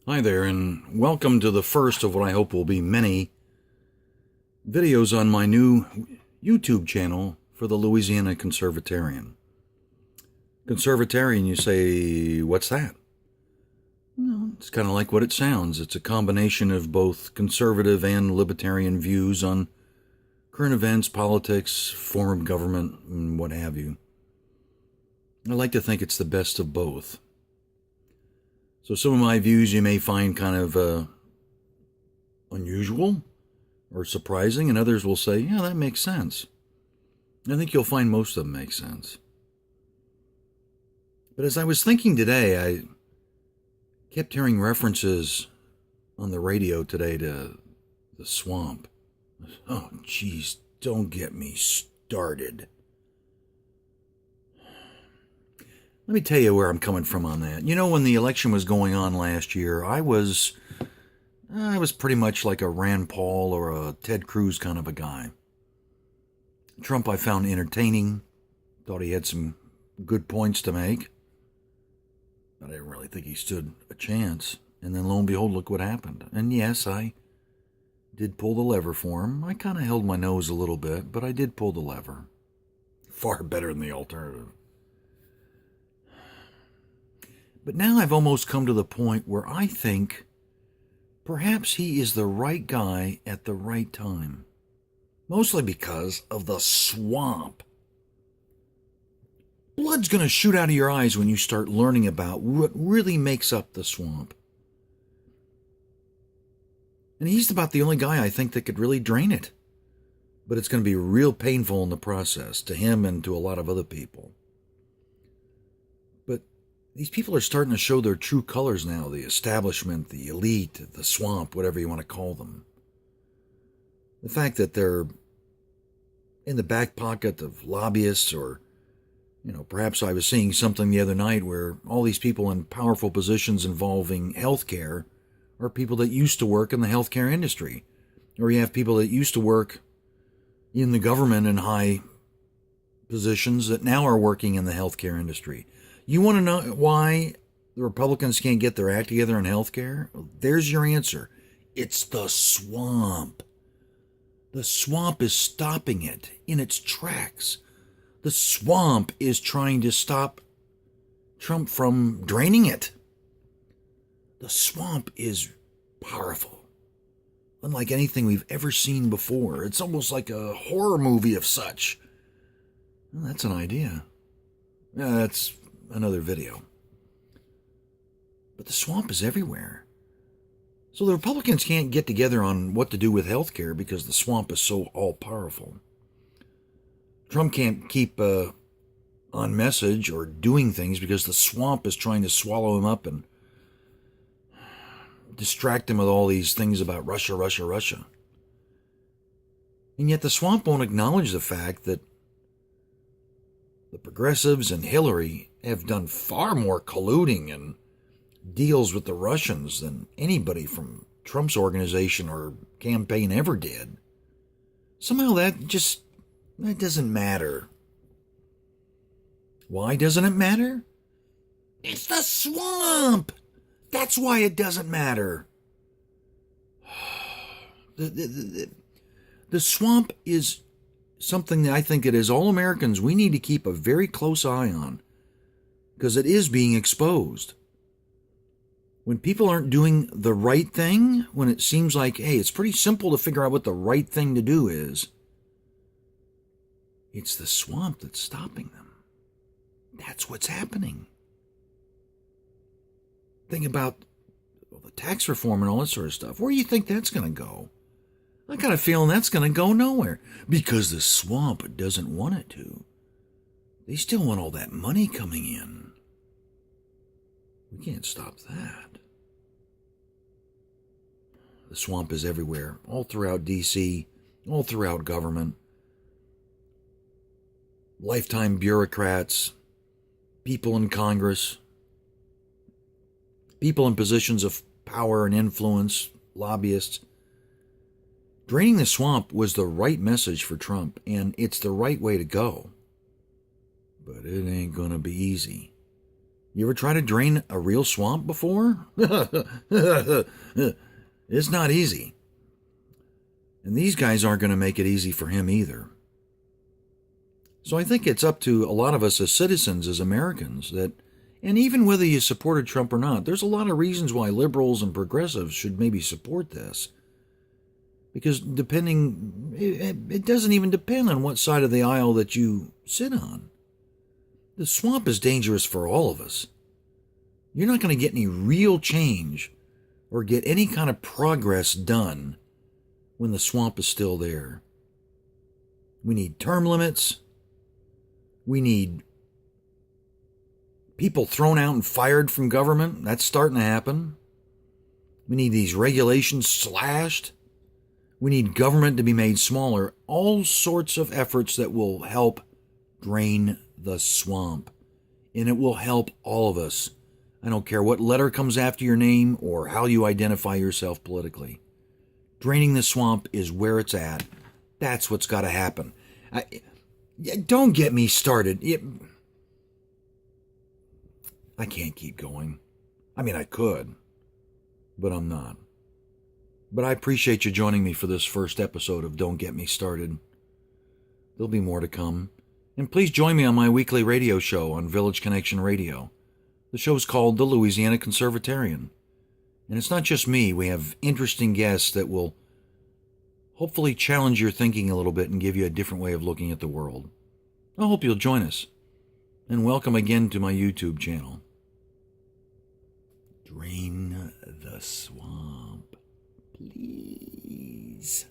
Hi there, and welcome to the first of what I hope will be many videos on my new YouTube channel for the Louisiana Conservatarian. Conservatarian, you say, what's that? Well, it's kind of like what it sounds. It's a combination of both conservative and libertarian views on current events, politics, form of government, and what have you. I like to think it's the best of both. So some of my views you may find kind of unusual or surprising, and others will say, yeah, that makes sense. I think you'll find most of them make sense. But as I was thinking today, I kept hearing references on the radio today to the swamp. Oh, geez, don't get me started. Let me tell you where I'm coming from on that. You know, when the election was going on last year, I was pretty much like a Rand Paul or a Ted Cruz kind of a guy. Trump I found entertaining, thought he had some good points to make, but I didn't really think he stood a chance. And then lo and behold, look what happened. And yes, I did pull the lever for him. I kind of held my nose a little bit, but I did pull the lever. Far better than the alternative. But now I've almost come to the point where I think perhaps he is the right guy at the right time. Mostly because of the swamp. Blood's going to shoot out of your eyes when you start learning about what really makes up the swamp. And he's about the only guy I think that could really drain it. But it's going to be real painful in the process to him and to a lot of other people. These people are starting to show their true colors now, the establishment, the elite, the swamp, whatever you want to call them. The fact that they're in the back pocket of lobbyists or, perhaps I was seeing something the other night where all these people in powerful positions involving healthcare are people that used to work in the healthcare industry. Or you have people that used to work in the government in high positions that now are working in the healthcare industry. You want to know why the Republicans can't get their act together in health care? There's your answer. It's the swamp. The swamp is stopping it in its tracks. The swamp is trying to stop Trump from draining it. The swamp is powerful, unlike anything we've ever seen before. It's almost like a horror movie of such. Well, that's an idea. Yeah, that's another video. But the swamp is everywhere. So the Republicans can't get together on what to do with health care because the swamp is so all-powerful. Trump can't keep on message or doing things because the swamp is trying to swallow him up and distract him with all these things about Russia, Russia, Russia. And yet the swamp won't acknowledge the fact that the progressives and Hillary have done far more colluding and deals with the Russians than anybody from Trump's organization or campaign ever did. Somehow that doesn't matter. Why doesn't it matter? It's the swamp! That's why it doesn't matter. The swamp is something that I think that as all Americans we need to keep a very close eye on, because it is being exposed. When people aren't doing the right thing, when it seems like, hey, it's pretty simple to figure out what the right thing to do is, it's the swamp that's stopping them. That's what's happening. Think about the tax reform and all that sort of stuff. Where do you think that's going to go? I got a feeling that's going to go nowhere because the swamp doesn't want it to. They still want all that money coming in. We can't stop that. The swamp is everywhere, all throughout D.C., all throughout government. Lifetime bureaucrats, people in Congress, people in positions of power and influence, lobbyists. Draining the swamp was the right message for Trump, and it's the right way to go. But it ain't gonna be easy. You ever try to drain a real swamp before? It's not easy. And these guys aren't going to make it easy for him either. So I think it's up to a lot of us as citizens, as Americans, that, and even whether you supported Trump or not, there's a lot of reasons why liberals and progressives should maybe support this. Because it doesn't even depend on what side of the aisle that you sit on. The swamp is dangerous for all of us. You're not going to get any real change or get any kind of progress done when the swamp is still there. We need term limits. We need people thrown out and fired from government. That's starting to happen. We need these regulations slashed. We need government to be made smaller. All sorts of efforts that will help drain the swamp. And it will help all of us. I don't care what letter comes after your name or how you identify yourself politically. Draining the swamp is where it's at. That's what's got to happen. Don't get me started. I can't keep going. I mean, I could, but I'm not. But I appreciate you joining me for this first episode of Don't Get Me Started. There'll be more to come. And please join me on my weekly radio show on Village Connection Radio. The show's called The Louisiana Conservatarian. And it's not just me. We have interesting guests that will hopefully challenge your thinking a little bit and give you a different way of looking at the world. I hope you'll join us. And welcome again to my YouTube channel. Drain the swamp, please.